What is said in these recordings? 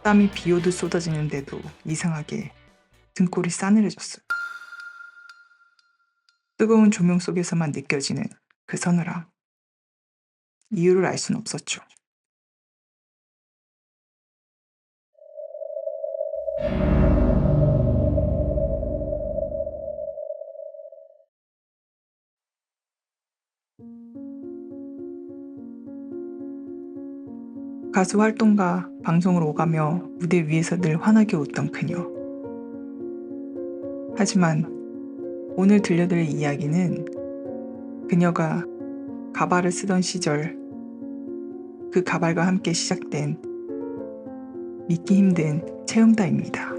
땀이 비 오듯 쏟아지는데도 이상하게 등골이 싸늘해졌어요. 뜨거운 조명 속에서만 느껴지는 그 서늘함. 이유를 알 순 없었죠. 가수 활동과 방송을 오가며 무대 위에서 늘 환하게 웃던 그녀. 하지만 오늘 들려드릴 이야기는 그녀가 가발을 쓰던 시절, 그 가발과 함께 시작된 믿기 힘든 체형다입니다.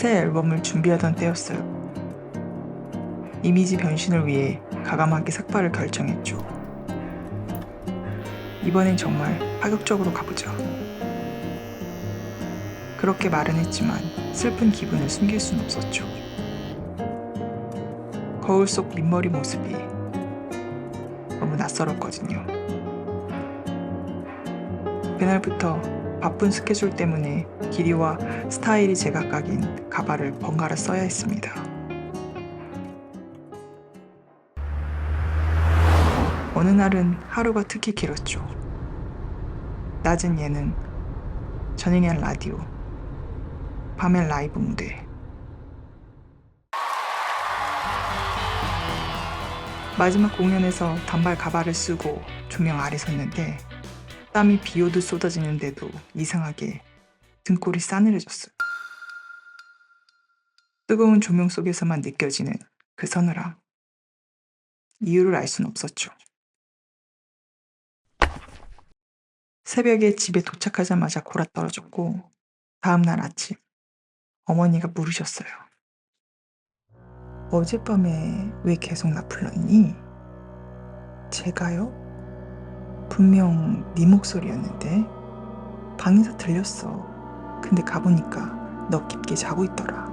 새 앨범을 준비하던 때였어요. 이미지 변신을 위해 가감하게 삭발을 결정했죠. 이번엔 정말 파격적으로 가보자. 그렇게 말은 했지만 슬픈 기분을 숨길 순 없었죠. 거울 속 민머리 모습이 너무 낯설었거든요. 그날부터 바쁜 스케줄 때문에 길이와 스타일이 제각각인 가발을 번갈아 써야 했습니다. 어느 날은 하루가 특히 길었죠. 낮은 예능, 저녁엔 라디오, 밤엔 라이브 무대. 마지막 공연에서 단발 가발을 쓰고 조명 아래 섰는데 땀이 비 오듯 쏟아지는데도 이상하게 등골이 싸늘해졌어요. 뜨거운 조명 속에서만 느껴지는 그 서늘함. 이유를 알 순 없었죠. 새벽에 집에 도착하자마자 골아떨어졌고 다음날 아침 어머니가 물으셨어요. 어젯밤에 왜 계속 나 불렀니? 제가요? 분명 네 목소리였는데 방에서 들렸어. 근데 가보니까 너 깊게 자고 있더라.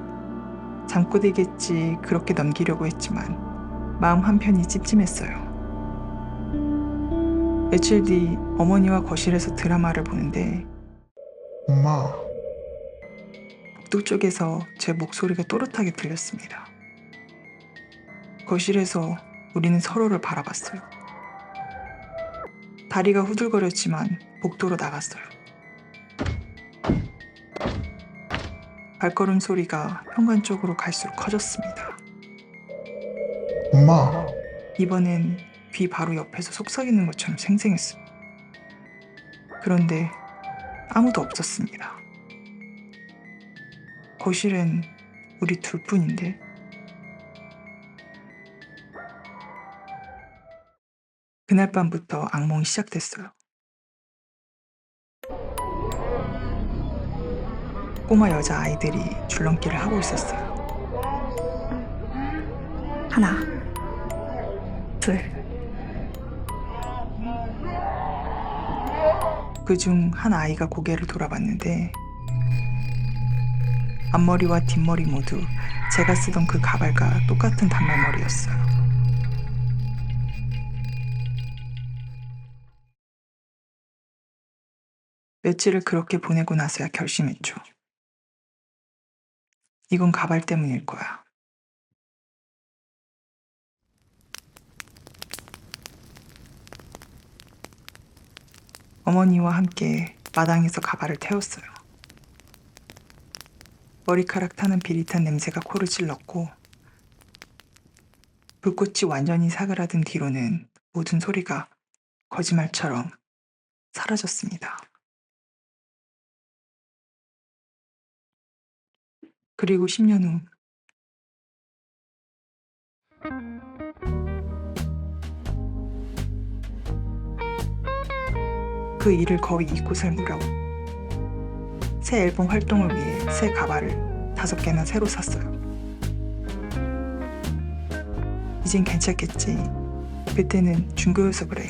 잠꼬대겠지 그렇게 넘기려고 했지만 마음 한편이 찜찜했어요. 며칠 뒤 어머니와 거실에서 드라마를 보는데 엄마, 복도 쪽에서 제 목소리가 또렷하게 들렸습니다. 거실에서 우리는 서로를 바라봤어요. 다리가 후들거렸지만 복도로 나갔어요. 발걸음 소리가 현관 쪽으로 갈수록 커졌습니다. 엄마, 이번엔 귀 바로 옆에서 속삭이는 것처럼 생생했어요. 그런데 아무도 없었습니다. 거실엔 우리 둘뿐인데. 그날 밤부터 악몽이 시작됐어요. 꼬마 여자아이들이 줄넘기를 하고 있었어요. 하나, 둘. 그중 한 아이가 고개를 돌아봤는데 앞머리와 뒷머리 모두 제가 쓰던 그 가발과 똑같은 단발머리였어요. 며칠을 그렇게 보내고 나서야 결심했죠. 이건 가발 때문일 거야. 어머니와 함께 마당에서 가발을 태웠어요. 머리카락 타는 비릿한 냄새가 코를 찔렀고 불꽃이 완전히 사그라든 뒤로는 모든 소리가 거짓말처럼 사라졌습니다. 그리고 10년 후 그 일을 거의 잊고 살 무렵 새 앨범 활동을 위해 새 가발을 5개나 새로 샀어요. 이젠 괜찮겠지. 그때는 중고여서 그래.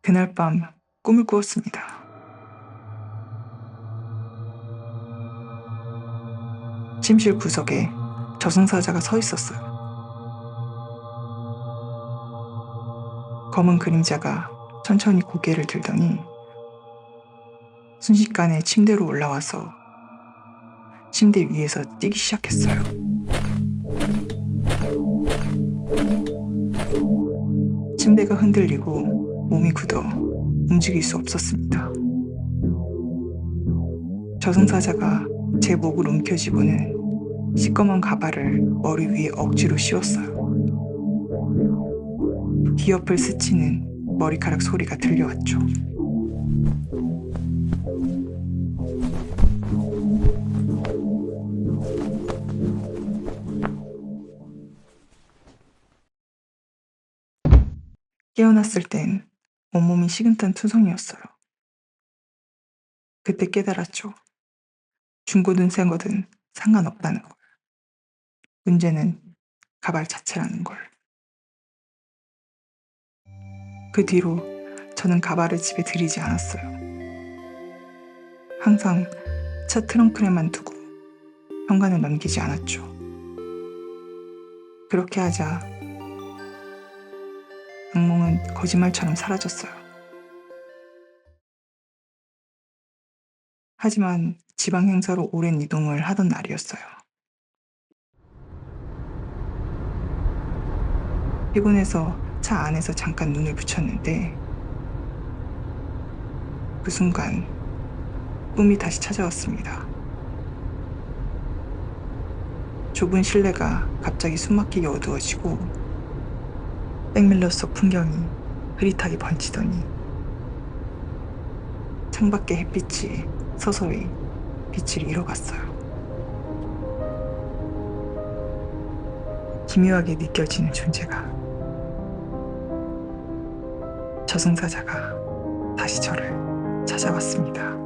그날 밤 꿈을 꾸었습니다. 침실 구석에 저승사자가 서 있었어요. 검은 그림자가 천천히 고개를 들더니 순식간에 침대로 올라와서 침대 위에서 뛰기 시작했어요. 침대가 흔들리고 몸이 굳어 움직일 수 없었습니다. 저승사자가 제 목을 움켜쥐고는 시꺼먼 가발을 머리 위에 억지로 씌웠어요. 귀 옆을 스치는 머리카락 소리가 들려왔죠. 깨어났을 땐 온몸이 식은땀 투성이었어요. 그때 깨달았죠. 중고든 새 거든 상관없다는 걸. 문제는 가발 자체라는 걸. 그 뒤로 저는 가발을 집에 들이지 않았어요. 항상 차 트렁크에만 두고 현관을 넘기지 않았죠. 그렇게 하자 악몽은 거짓말처럼 사라졌어요. 하지만 지방 행사로 오랜 이동을 하던 날이었어요. 피곤해서 차 안에서 잠깐 눈을 붙였는데 그 순간 꿈이 다시 찾아왔습니다. 좁은 실내가 갑자기 숨막히게 어두워지고 백밀러 속 풍경이 흐릿하게 번지더니 창밖의 햇빛이 서서히 빛을 잃어갔어요. 기묘하게 느껴지는 존재가, 저승사자가 다시 저를 찾아왔습니다.